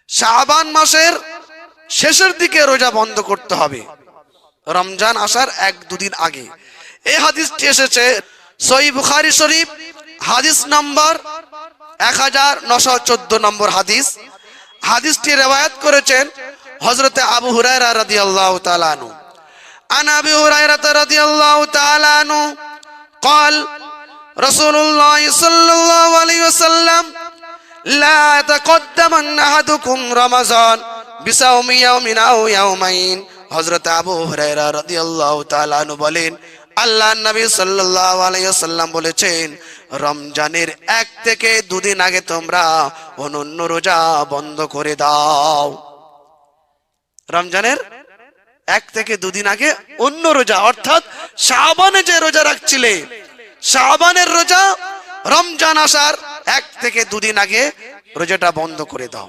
শাবান মাসের শেষের দিকে রোজা বন্ধ করতে হবে, রমজান আসার 1-2 দিন আগে। এই হাদিসটি এসেছে সহিহ বুখারী শরীফ, হাদিস নম্বর 1914 নম্বর হাদিস। হাদিসটি রওয়ায়াত করেছেন হযরত আবু হুরায়রা রাদিয়াল্লাহু তাআলা আনহু। আন আবি হুরায়রা রাদিয়াল্লাহু তাআলা আনহু قال رسول الله صلى الله عليه وسلم لا يتقدمن أحدكم رمضان بصوم يوم أو يومين। হযরত আবু হুরায়রা রাদিয়াল্লাহু তাআলা আনহু বলেন, আল্লাহর নবী সাল্লাল্লাহু আলাইহি ওয়াসাল্লাম বলেছেন, রমজানের 1 থেকে 2 দিন আগে তোমরা অন্যান্য রোজা বন্ধ করে দাও। রমজানের 1 থেকে 2 দিন আগে অন্য রোজা, অর্থাৎ শাবানে যে রোজা রাখছিলে, শাবানের রোজা রমজান আসার 1 থেকে 2 দিন আগে রোজাটা বন্ধ করে দাও।